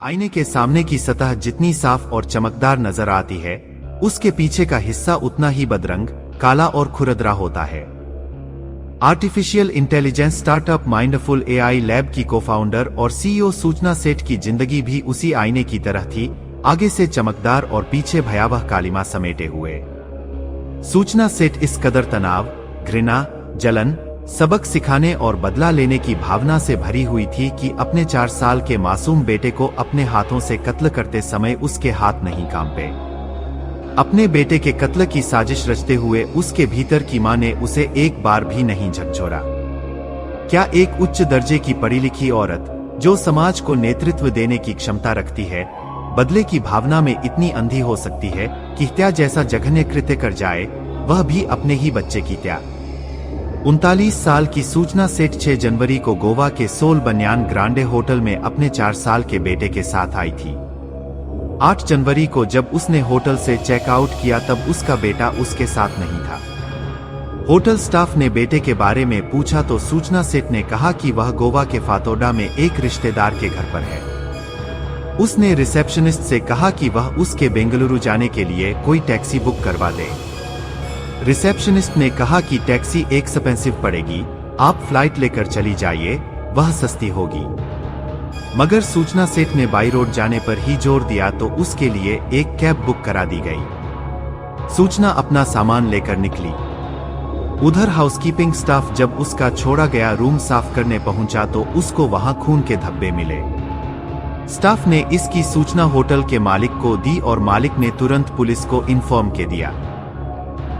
आईने के सामने की सतह जितनी साफ और चमकदार नजर आती है, उसके पीछे का हिस्सा उतना ही बदरंग, काला और खुरदरा होता है। Artificial intelligence startup mindful AI lab की को-फाउंडर और सीईओ सूचना सेठ की जिंदगी भी उसी आईने की तरह थी, आगे से चमकदार और पीछे भयावह कालिमा समेटे हुए। सूचना सेठ इस कदर तनाव, घृणा, जलन, सबक सिखाने और बदला लेने की भावना से भरी हुई थी कि अपने 4 साल के मासूम बेटे को अपने हाथों से कत्ल करते समय उसके हाथ नहीं कांपे। अपने बेटे के कत्ल की साजिश रचते हुए उसके भीतर की मां ने उसे एक बार भी नहीं झकझोरा। क्या एक उच्च दर्जे की पढ़ी लिखी औरत, जो समाज को नेतृत्व देने की क्षमता रखती है, बदले की भावना में इतनी अंधी हो सकती है कि हत्या जैसा जघन्य कृत्य कर जाए, वह भी अपने ही बच्चे की हत्या। 39 साल की सूचना सेठ 6 जनवरी को गोवा के सोल बन्यान ग्रांडे होटल में अपने 4 साल के बेटे के साथ आई थी। 8 जनवरी को जब उसने होटल से चेकआउट किया तब उसका बेटा उसके साथ नहीं था। होटल स्टाफ ने बेटे के बारे में पूछा तो सूचना सेठ ने कहा कि वह गोवा के फातोडा में एक रिश्तेदार के घर पर है। उसने रिसेप्शनिस्ट से कहा कि वह उसके बेंगलुरु जाने के लिए कोई टैक्सी बुक करवा दे। रिसेप्शनिस्ट ने कहा कि टैक्सी एक्सपेंसिव पड़ेगी, आप फ्लाइट लेकर चली जाइए, वह सस्ती होगी। मगर सूचना सेठ ने बाई रोड जाने पर ही जोर दिया तो उसके लिए एक कैब बुक करा दी गई। सूचना अपना सामान लेकर निकली। उधर हाउसकीपिंग स्टाफ जब उसका छोड़ा गया रूम साफ करने पहुंचा तो उसको वहां खून के धब्बे मिले। स्टाफ ने इसकी सूचना होटल के मालिक को दी और मालिक ने तुरंत पुलिस को इन्फॉर्म के दिया।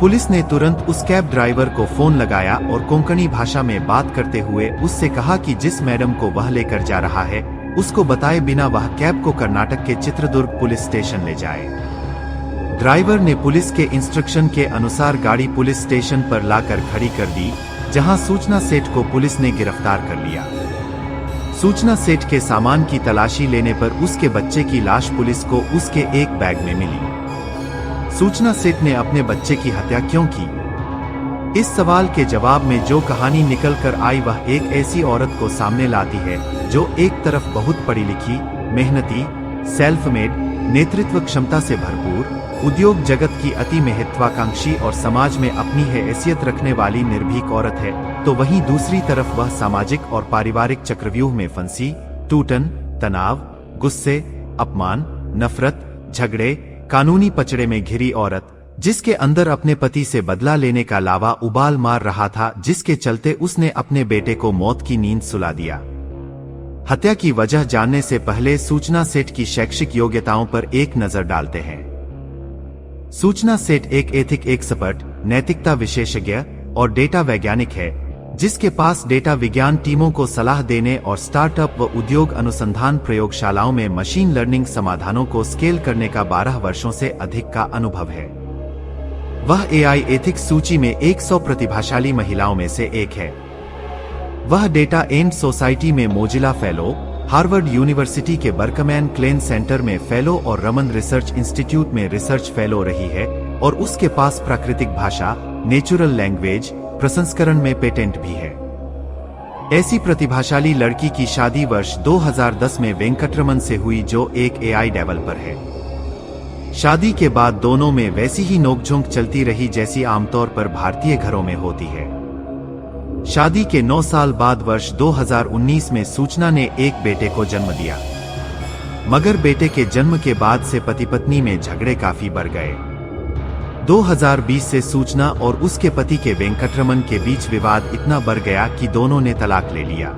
पुलिस ने तुरंत उस कैब ड्राइवर को फोन लगाया और कोंकणी भाषा में बात करते हुए उससे कहा कि जिस मैडम को वह लेकर जा रहा है, उसको बताए बिना वह कैब को कर्नाटक के चित्रदुर्ग पुलिस स्टेशन ले जाए। ड्राइवर ने पुलिस के इंस्ट्रक्शन के अनुसार गाड़ी पुलिस स्टेशन पर लाकर खड़ी कर दी, जहां सूचना सेठ को पुलिस ने गिरफ्तार कर लिया। सूचना सेठ के सामान की तलाशी लेने पर उसके बच्चे की लाश पुलिस को उसके एक बैग में मिली। सूचना सेठ ने अपने बच्चे की हत्या क्यों की? इस सवाल के जवाब में जो कहानी निकल कर आई वह एक ऐसी औरत को सामने लाती है जो एक तरफ बहुत पढ़ी लिखी, मेहनती, सेल्फ मेड, नेतृत्व क्षमता से भरपूर, उद्योग जगत की अति महत्वाकांक्षी और समाज में अपनी हैसियत रखने वाली निर्भीक औरत है, तो वहीं दूसरी तरफ वह सामाजिक और पारिवारिक चक्रव्यूह में फंसी, टूटन, तनाव, गुस्से, अपमान, नफरत, झगड़े, कानूनी पचड़े में घिरी औरत, जिसके अंदर अपने पति से बदला लेने का लावा उबाल मार रहा था, जिसके चलते उसने अपने बेटे को मौत की नींद सुला दिया। हत्या की वजह जानने से पहले सूचना सेठ की शैक्षिक योग्यताओं पर एक नजर डालते हैं। सूचना सेठ एक एथिक एक्सपर्ट, नैतिकता विशेषज्ञ और डेटा वैज्ञानिक है, जिसके पास डेटा विज्ञान टीमों को सलाह देने और स्टार्टअप व उद्योग अनुसंधान प्रयोगशालाओं में मशीन लर्निंग समाधानों को स्केल करने का 12 वर्षों से अधिक का अनुभव है। वह एआई एथिक्स सूची में 100 प्रतिभाशाली महिलाओं में से एक है। वह डेटा एंड सोसाइटी में मोजिला फेलो, हार्वर्ड यूनिवर्सिटी के बर्कमैन क्लेन सेंटर में फेलो और रमन रिसर्च इंस्टीट्यूट में रिसर्च फेलो रही है, और उसके पास प्राकृतिक भाषा, नेचुरल लैंग्वेज प्रसंस्करण में पेटेंट भी है। ऐसी प्रतिभाशाली लड़की की शादी वर्ष 2010 में वेंकटरमन से हुई, जो एक एआई डेवलपर है। शादी के बाद दोनों में वैसी ही नोकझोंक चलती रही जैसी आमतौर पर भारतीय घरों में होती है। शादी के 9 साल बाद वर्ष 2019 में सूचना ने एक बेटे को जन्म दिया, मगर बेटे के जन्म के बाद से पति पत्नी में झगड़े काफी बढ़ गए। 2020 से सूचना और उसके पति के वेंकटरमन के बीच विवाद इतना बढ़ गया कि दोनों ने तलाक ले लिया।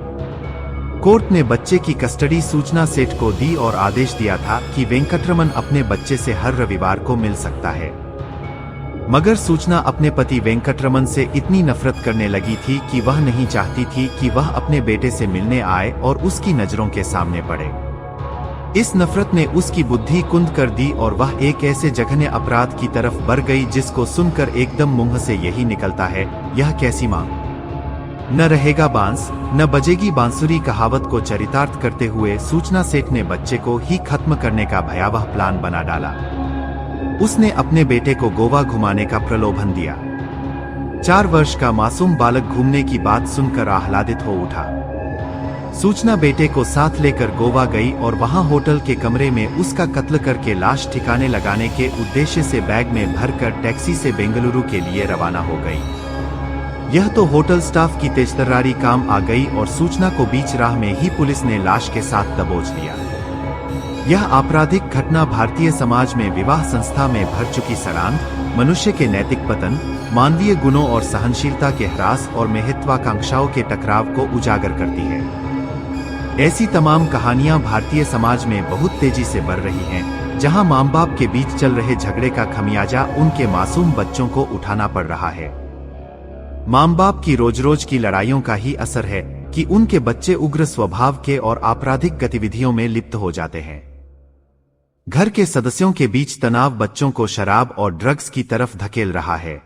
कोर्ट ने बच्चे की कस्टडी सूचना सेठ को दी और आदेश दिया था कि वेंकटरमन अपने बच्चे से हर रविवार को मिल सकता है। मगर सूचना अपने पति वेंकटरमन से इतनी नफरत करने लगी थी कि वह नहीं चाहती थी कि वह अपने बेटे से मिलने आए और उसकी नजरों के सामने पड़े। इस नफरत ने उसकी बुद्धि कुंद कर दी और वह एक ऐसे जघन्य अपराध की तरफ बढ़ गई जिसको सुनकर एकदम मुंह से यही निकलता है, यह कैसी मां? न रहेगा बांस न बजेगी बांसुरी कहावत को चरितार्थ करते हुए सूचना सेठ ने बच्चे को ही खत्म करने का भयावह प्लान बना डाला। उसने अपने बेटे को गोवा घुमाने का प्रलोभन दिया। 4 वर्ष का मासूम बालक घूमने की बात सुनकर आह्लादित हो उठा। सूचना बेटे को साथ लेकर गोवा गई और वहां होटल के कमरे में उसका कत्ल करके लाश ठिकाने लगाने के उद्देश्य से बैग में भरकर टैक्सी से बेंगलुरु के लिए रवाना हो गई। यह तो होटल स्टाफ की तेजतर्रारी काम आ गई और सूचना को बीच राह में ही पुलिस ने लाश के साथ दबोच लिया। यह आपराधिक घटना भारतीय समाज में विवाह संस्था में भर चुकी सड़ांध, मनुष्य के नैतिक पतन, मानवीय गुणों और सहनशीलता के ह्रास और महत्वाकांक्षाओं के टकराव को उजागर करती है। ऐसी तमाम कहानियां भारतीय समाज में बहुत तेजी से बढ़ रही हैं, जहां मां बाप के बीच चल रहे झगड़े का खमियाजा उनके मासूम बच्चों को उठाना पड़ रहा है। मां बाप की रोज रोज की लड़ाइयों का ही असर है कि उनके बच्चे उग्र स्वभाव के और आपराधिक गतिविधियों में लिप्त हो जाते हैं। घर के सदस्यों के बीच तनाव बच्चों को शराब और ड्रग्स की तरफ धकेल रहा है।